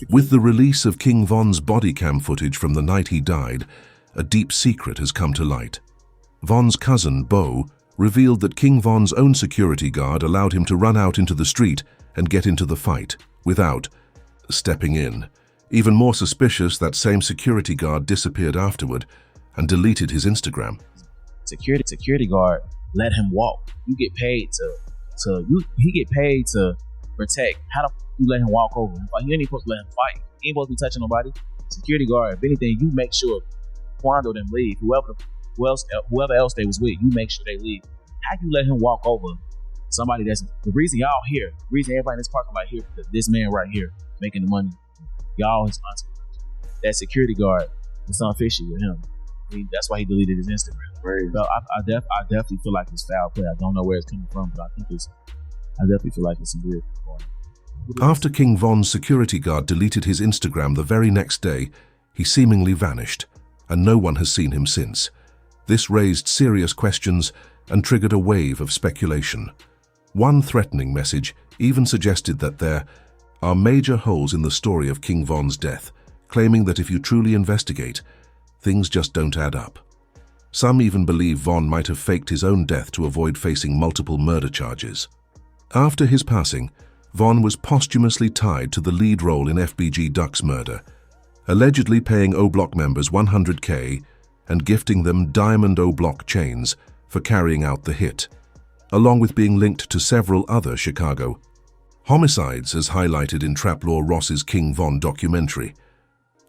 With the release of King Von's body cam footage from the night he died, a deep secret has come to light. Von's cousin, Bo, revealed that King Von's own security guard allowed him to run out into the street and get into the fight without stepping in. Even more suspicious, that same security guard disappeared afterward and deleted his Instagram. Security guard let him walk. You get paid he get paid to protect. How the f you let him walk over? You ain't supposed to let him fight. You ain't supposed to be touching nobody. Security guard, if anything, you make sure Quando them leave. Whoever else they was with, you make sure they leave. How you let him walk over somebody that's the reason y'all here, the reason everybody in this parking lot here, because this man right here making the money, y'all his sponsors. That security guard was something fishy with him. That's why he deleted his Instagram. Right. So I definitely feel like it's foul play. I don't know where it's coming from, but I definitely feel like it's some weird. After King Von's security guard deleted his Instagram the very next day, he seemingly vanished, and no one has seen him since. This raised serious questions and triggered a wave of speculation. One threatening message even suggested that there are major holes in the story of King Von's death, claiming that if you truly investigate, things just don't add up. Some even believe Von might have faked his own death to avoid facing multiple murder charges. After his passing, Von was posthumously tied to the lead role in FBG Duck's murder, allegedly paying O Block members $100K and gifting them diamond O Block chains for carrying out the hit, along with being linked to several other Chicago homicides, as highlighted in Traplaw Ross's King Von documentary.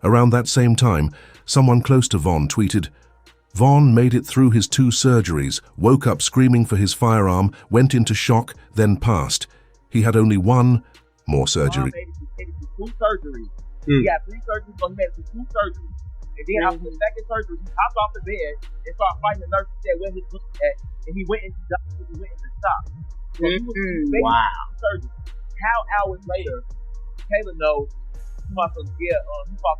Around that same time, someone close to Von tweeted, "Von made it through his 2 surgeries, woke up screaming for his firearm, went into shock, then passed. He had only 1 more surgery." Von made it through 2 surgeries. He got 3 surgeries, so he made it through 2 surgeries. And then after the second surgery, he hopped off the bed and started fighting the nurse and said where his foot at, and he went into the shop. So he was surgery. How hours later, Taylor knows he fought the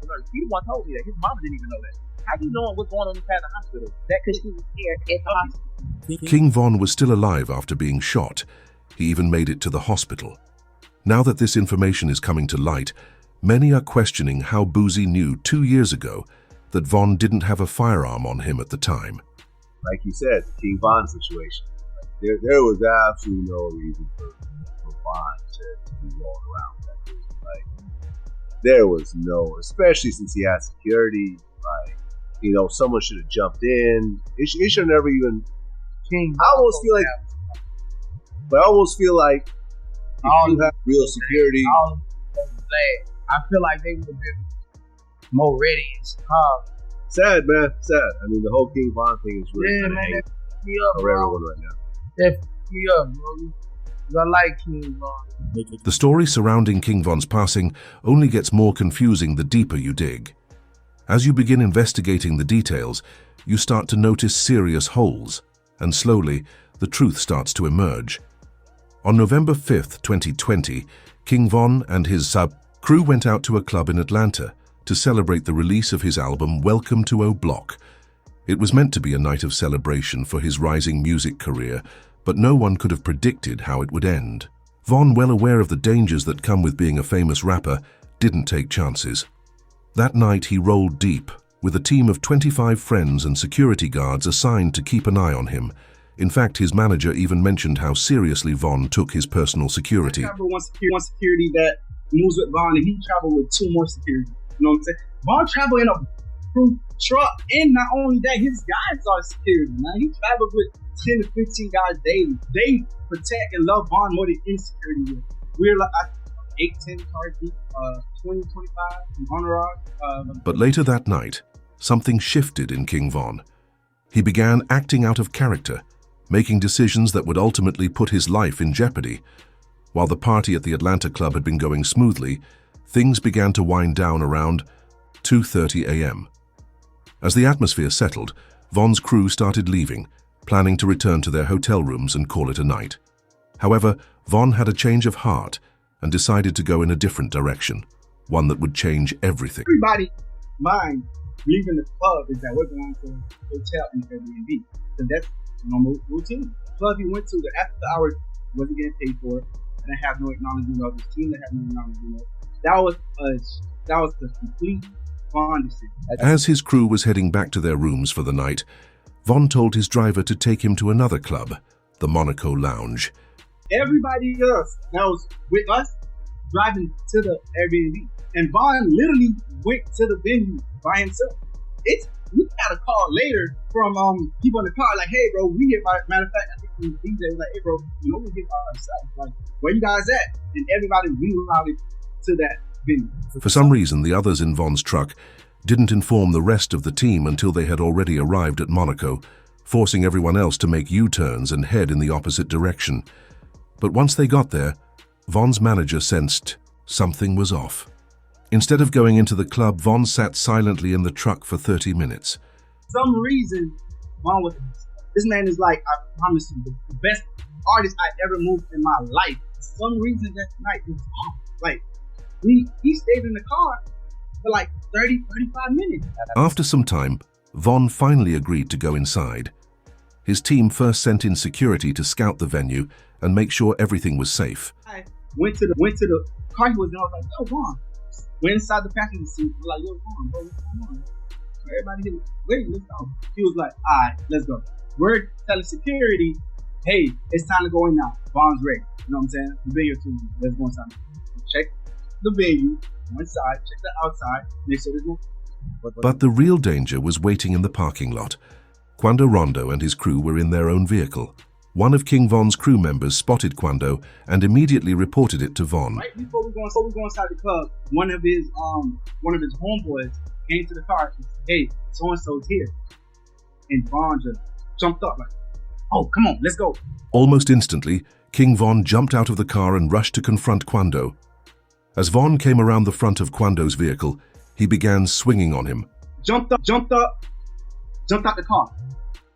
nurse. He the one told me that. His mama didn't even know that. How you knowing what's going on inside the hospital? That because she was here at the hospital. King Von was still alive after being shot. He even made it to the hospital. Now that this information is coming to light, many are questioning how Boosie knew 2 years ago that Von didn't have a firearm on him at the time. Like you said, the King Von situation. There was absolutely no reason for Von to be rolling around with that person. There was no, especially since he had security. Someone should have jumped in. It should have never even. I almost feel like if you have real security. I feel like they would have been more ready and calm. Sad, man. Sad. I mean, the whole King Von thing is really for everyone right now. That me up, bro. I like King Von. The story surrounding King Von's passing only gets more confusing the deeper you dig. As you begin investigating the details, you start to notice serious holes, and slowly, the truth starts to emerge. On November 5th, 2020, King Von and his crew went out to a club in Atlanta to celebrate the release of his album Welcome to O Block. It was meant to be a night of celebration for his rising music career, but no one could have predicted how it would end. Von, well aware of the dangers that come with being a famous rapper, didn't take chances. That night he rolled deep, with a team of 25 friends and security guards assigned to keep an eye on him. In fact, his manager even mentioned how seriously Von took his personal security. I travel one security that moves with Von, and he traveled with 2 more security. You know what I'm saying? Von traveled in a proof truck, and not only that, his guys are security, man. He travels with 10 to 15 guys daily. They protect and love Von more than any security will. We're like 8, 10 cars deep, 20, 25 on the rock. But later that night, something shifted in King Von. He began acting out of character, making decisions that would ultimately put his life in jeopardy. While the party at the Atlanta club had been going smoothly, things began to wind down around 2:30 a.m. As the atmosphere settled, Von's crew started leaving, planning to return to their hotel rooms and call it a night. However, Von had a change of heart and decided to go in a different direction, one that would change everything. Everybody mind leaving the club is that we're going to a hotel and Airbnb. Because that's normal routine. Club you went to, the after hours wasn't getting paid for it. And I have no acknowledgement of his team that have no acknowledgement of. That was the complete Von decision. As his crew was heading back to their rooms for the night, Von told his driver to take him to another club, the Monaco Lounge. Everybody else that was with us driving to the Airbnb. And Von literally went to the venue by himself. We got a call later from people in the car, like, hey, bro, we get by. Matter of fact, I think the DJ was like, hey, bro, we get by ourselves. Like, where you guys at? And everybody rerouted to that venue. For some reason, the others in Von's truck didn't inform the rest of the team until they had already arrived at Monaco, forcing everyone else to make U-turns and head in the opposite direction. But once they got there, Von's manager sensed something was off. Instead of going into the club, Von sat silently in the truck for 30 minutes. For some reason, Von was, this man is like, I promise you, the best artist I ever moved in my life. For some reason that night, it was off. Like, he stayed in the car for like 30, 35 minutes. After some time, Von finally agreed to go inside. His team first sent in security to scout the venue and make sure everything was safe. I went to the car he was in. I was like, yo, Von. Went inside the passenger seat. I was like, yo, Von, bro, what's going on? Everybody here, wait, let's go. He was like, all right, let's go. We're telling security, hey, it's time to go in now. Von's ready. You know what I'm saying? We've been here 2 weeks. Let's go inside. Check the venue, go inside, check the outside, make sure there's no. But the real danger was waiting in the parking lot. Quando Rondo and his crew were in their own vehicle. One of King Von's crew members spotted Quando and immediately reported it to Von. Right before we go inside the club, one of his homeboys came to the car and said, hey, so-and-so's here. And Von just jumped up like, oh, come on, let's go. Almost instantly, King Von jumped out of the car and rushed to confront Quando. As Von came around the front of Quando's vehicle, he began swinging on him. Jumped out the car.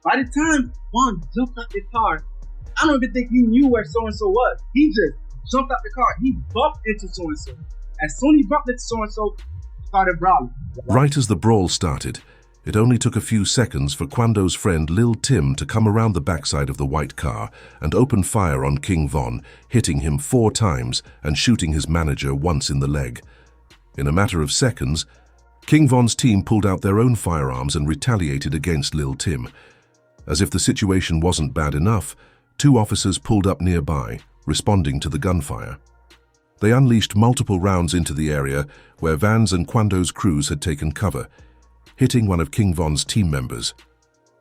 By the time Von jumped out the car, I don't even think he knew where so-and-so was. He just jumped out the car. He bumped into so-and-so. As soon as he bumped into so-and-so, started brawling. Right as the brawl started, it only took a few seconds for Quando's friend Lil Tim to come around the backside of the white car and open fire on King Von, hitting him 4 times and shooting his manager once in the leg. In a matter of seconds, King Von's team pulled out their own firearms and retaliated against Lil Tim. As if the situation wasn't bad enough, 2 officers pulled up nearby, responding to the gunfire. They unleashed multiple rounds into the area where Van's and Quando's crews had taken cover, hitting one of King Von's team members.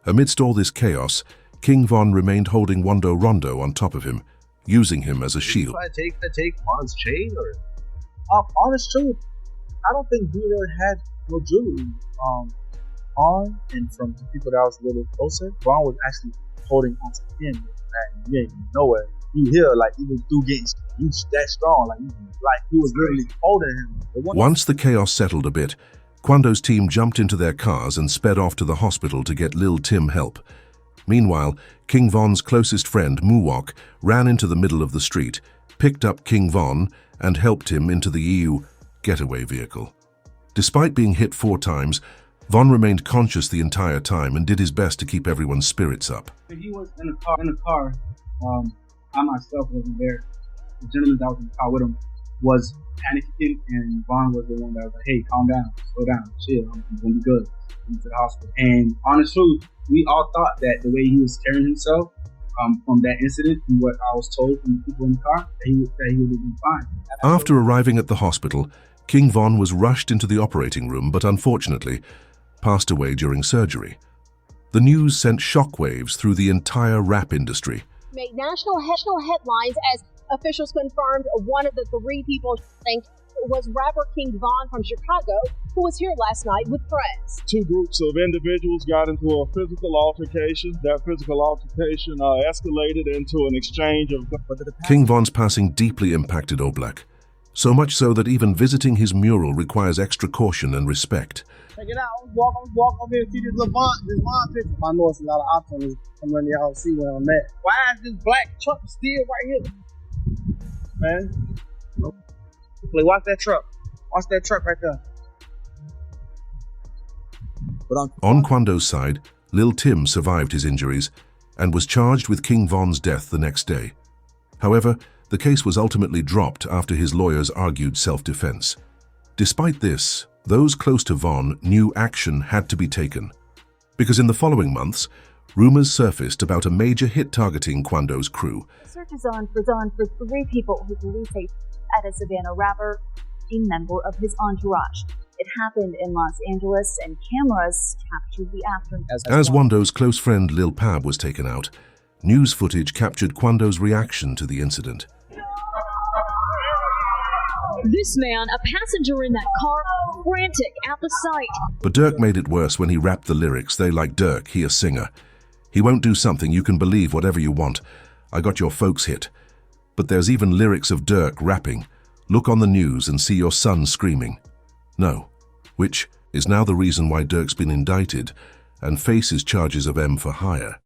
Amidst all this chaos, King Von remained holding Quando Rondo on top of him, using him as a shield. Take Von's chain, or honest truth, I don't think he really had no jewelry on, and from the people that was a little closer, Von was actually holding onto him. And you ain't nowhere. You hear like even through getting that strong, like he was literally holding him. Once the chaos settled a bit, Quando's team jumped into their cars and sped off to the hospital to get Lil Tim help. Meanwhile, King Von's closest friend, Muwok, ran into the middle of the street, picked up King Von, and helped him into the EU getaway vehicle. Despite being hit 4 times, Von remained conscious the entire time and did his best to keep everyone's spirits up. He was in the car. I myself wasn't there. The gentleman that was in the car with him was panicking, and Von was the one that was like, hey, calm down, slow down, chill, I'm gonna be good. Into the hospital. And honest truth, we all thought that the way he was carrying himself from that incident, from what I was told from the people in the car, that he would have been fine. After arriving at the hospital, King Von was rushed into the operating room, but unfortunately passed away during surgery. The news sent shockwaves through the entire rap industry. Made national headlines as officials confirmed one of the 3 people think was rapper King Von from Chicago, who was here last night with friends. 2 groups of individuals got into a physical altercation. That physical altercation escalated into an exchange of... King Von's passing deeply impacted Oblak, so much so that even visiting his mural requires extra caution and respect. Check it out. I'm walk over here and see this Levant picture. I know it's a lot of options. I'm letting y'all see where I'm at. Why is this black truck still right here? Man, Like, watch that truck. Watch that truck right there. But On Kwando's side, Lil Tim survived his injuries and was charged with King Von's death the next day. However, the case was ultimately dropped after his lawyers argued self-defense. Despite this, those close to Von knew action had to be taken. Because in the following months, rumors surfaced about a major hit targeting Kwando's crew. The search is on for 3 people who police say at a Savannah rapper, a member of his entourage. It happened in Los Angeles, and cameras captured the aftermath. As Kwando's close friend Lil Pab was taken out, news footage captured Kwando's reaction to the incident. This man, a passenger in that car, frantic at the sight. But Dirk made it worse when he rapped the lyrics. They like Dirk, he a singer. He won't do something, you can believe whatever you want. I got your folks hit. But there's even lyrics of Dirk rapping. Look on the news and see your son screaming. No, which is now the reason why Dirk's been indicted and faces charges of M for hire.